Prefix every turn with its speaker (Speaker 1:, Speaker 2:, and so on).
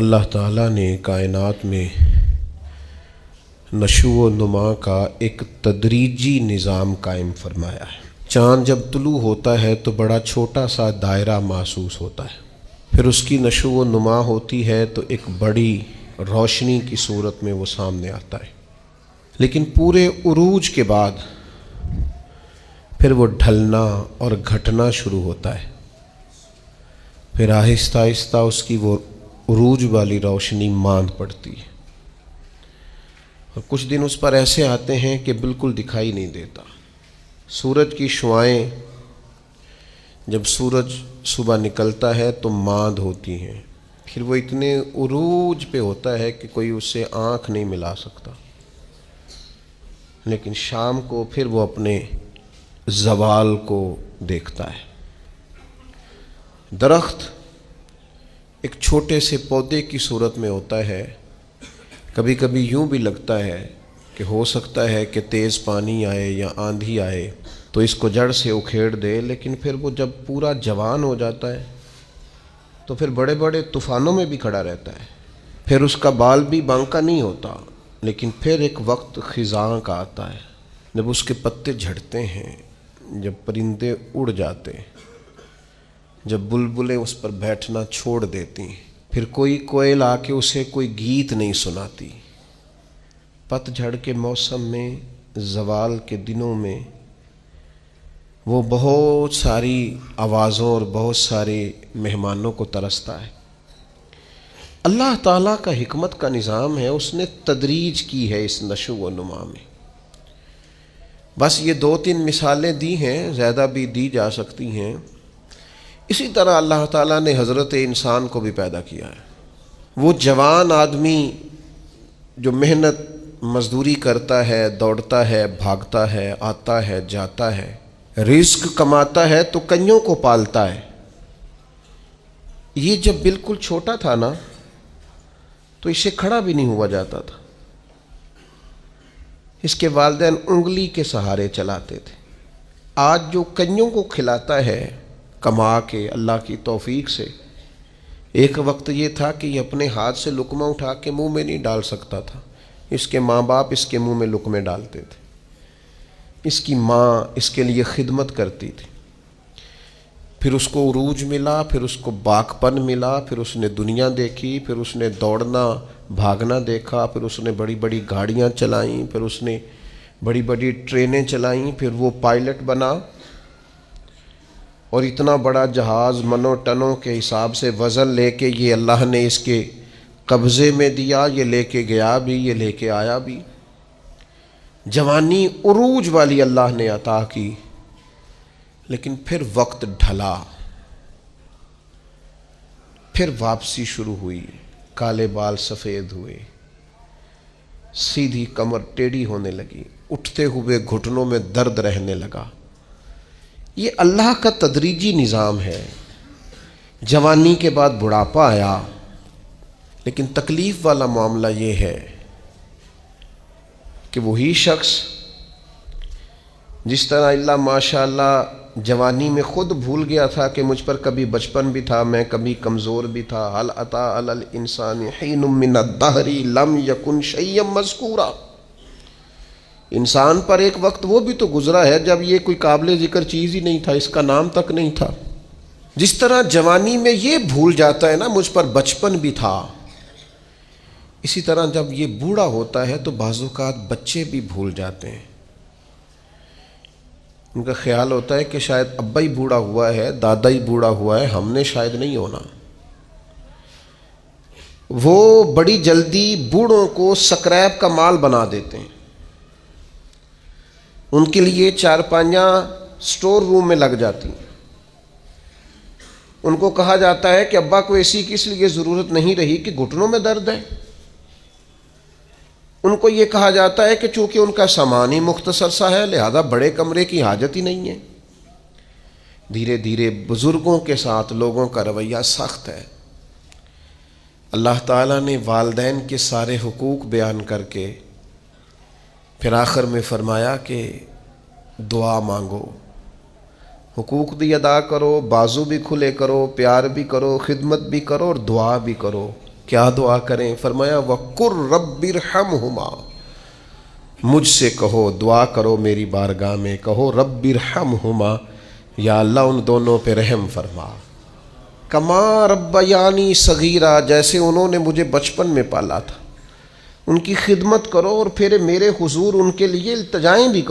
Speaker 1: اللہ تعالیٰ نے کائنات میں نشو و نما کا ایک تدریجی نظام قائم فرمایا ہے۔ چاند جب طلوع ہوتا ہے تو بڑا چھوٹا سا دائرہ محسوس ہوتا ہے، پھر اس کی نشو و نما ہوتی ہے تو ایک بڑی روشنی کی صورت میں وہ سامنے آتا ہے، لیکن پورے عروج کے بعد پھر وہ ڈھلنا اور گھٹنا شروع ہوتا ہے، پھر آہستہ آہستہ اس کی وہ عروج والی روشنی ماند پڑتی ہے، اور کچھ دن اس پر ایسے آتے ہیں کہ بالکل دکھائی نہیں دیتا۔ سورج کی شعاعیں جب سورج صبح نکلتا ہے تو ماند ہوتی ہیں، پھر وہ اتنے عروج پہ ہوتا ہے کہ کوئی اس سے آنکھ نہیں ملا سکتا، لیکن شام کو پھر وہ اپنے زوال کو دیکھتا ہے۔ درخت ایک چھوٹے سے پودے کی صورت میں ہوتا ہے، کبھی کبھی یوں بھی لگتا ہے کہ ہو سکتا ہے کہ تیز پانی آئے یا آندھی آئے تو اس کو جڑ سے اکھیڑ دے، لیکن پھر وہ جب پورا جوان ہو جاتا ہے تو پھر بڑے بڑے طوفانوں میں بھی کھڑا رہتا ہے، پھر اس کا بال بھی بانکا نہیں ہوتا، لیکن پھر ایک وقت خزاں کا آتا ہے جب اس کے پتے جھڑتے ہیں، جب پرندے اڑ جاتے ہیں، جب بلبلیں اس پر بیٹھنا چھوڑ دیتی ہیں، پھر کوئی کوئل آ کے اسے کوئی گیت نہیں سناتی۔ پت جھڑ کے موسم میں، زوال کے دنوں میں وہ بہت ساری آوازوں اور بہت سارے مہمانوں کو ترستا ہے۔ اللہ تعالیٰ کا حکمت کا نظام ہے، اس نے تدریج کی ہے اس نشو و نما میں۔ بس یہ 2-3 مثالیں دی ہیں، زیادہ بھی دی جا سکتی ہیں۔ اسی طرح اللہ تعالیٰ نے حضرت انسان کو بھی پیدا کیا ہے۔ وہ جوان آدمی جو محنت مزدوری کرتا ہے، دوڑتا ہے، بھاگتا ہے، آتا ہے، جاتا ہے، رزق کماتا ہے تو کئیوں کو پالتا ہے۔ یہ جب بالکل چھوٹا تھا نا تو اسے کھڑا بھی نہیں ہوا جاتا تھا، اس کے والدین انگلی کے سہارے چلاتے تھے۔ آج جو کئیوں کو کھلاتا ہے کما کے اللہ کی توفیق سے، ایک وقت یہ تھا کہ یہ اپنے ہاتھ سے لقمہ اٹھا کے منہ میں نہیں ڈال سکتا تھا، اس کے ماں باپ اس کے منہ میں لقمے ڈالتے تھے، اس کی ماں اس کے لیے خدمت کرتی تھی، پھر اس کو عروج ملا، پھر اس کو باکپن ملا، پھر اس نے دنیا دیکھی، پھر اس نے دوڑنا بھاگنا دیکھا، پھر اس نے بڑی بڑی گاڑیاں چلائیں، پھر اس نے بڑی بڑی ٹرینیں چلائیں، پھر وہ پائلٹ بنا، اور اتنا بڑا جہاز منوں ٹنوں کے حساب سے وزن لے کے یہ اللہ نے اس کے قبضے میں دیا، یہ لے کے گیا بھی، یہ لے کے آیا بھی۔ جوانی عروج والی اللہ نے عطا کی، لیکن پھر وقت ڈھلا، پھر واپسی شروع ہوئی، کالے بال سفید ہوئے، سیدھی کمر ٹیڑھی ہونے لگی، اٹھتے ہوئے گھٹنوں میں درد رہنے لگا۔ یہ اللہ کا تدریجی نظام ہے۔ جوانی کے بعد بڑھاپا آیا، لیکن تکلیف والا معاملہ یہ ہے کہ وہی شخص جس طرح اللہ ماشاء اللہ جوانی میں خود بھول گیا تھا کہ مجھ پر کبھی بچپن بھی تھا، میں کبھی کمزور بھی تھا، هل اتى على الانسان حين من الدهر لم يكن شيئا مذكورا، انسان پر ایک وقت وہ بھی تو گزرا ہے جب یہ کوئی قابل ذکر چیز ہی نہیں تھا، اس کا نام تک نہیں تھا۔ جس طرح جوانی میں یہ بھول جاتا ہے نا مجھ پر بچپن بھی تھا، اسی طرح جب یہ بوڑھا ہوتا ہے تو بعض اوقات بچے بھی بھول جاتے ہیں۔ ان کا خیال ہوتا ہے کہ شاید ابا ہی بوڑھا ہوا ہے، دادا ہی بوڑھا ہوا ہے، ہم نے شاید نہیں ہونا۔ وہ بڑی جلدی بوڑھوں کو سکریپ کا مال بنا دیتے ہیں، ان کے لیے چارپائیاں سٹور روم میں لگ جاتی ہیں۔ ان کو کہا جاتا ہے کہ ابا کو اے سی کی اس لیے ضرورت نہیں رہی کہ گھٹنوں میں درد ہے۔ ان کو یہ کہا جاتا ہے کہ چونکہ ان کا سامان ہی مختصر سا ہے لہذا بڑے کمرے کی حاجت ہی نہیں ہے۔ دھیرے دھیرے بزرگوں کے ساتھ لوگوں کا رویہ سخت ہے۔ اللہ تعالیٰ نے والدین کے سارے حقوق بیان کر کے پھر آخر میں فرمایا کہ دعا مانگو، حقوق بھی ادا کرو، بازو بھی کھلے کرو، پیار بھی کرو، خدمت بھی کرو اور دعا بھی کرو کیا دعا کریں؟ فرمایا وَقُرْ رَبِّ ارْحَمْهُمَا، مجھ سے کہو، دعا کرو میری بارگاہ میں، کہو رب ارحمہما، یا اللہ ان دونوں پہ رحم فرما، کما ربیانی صغیرہ، جیسے انہوں نے مجھے بچپن میں پالا تھا۔ ان کی خدمت کرو اور پھر میرے حضور ان کے لیے التجائیں بھی کرو۔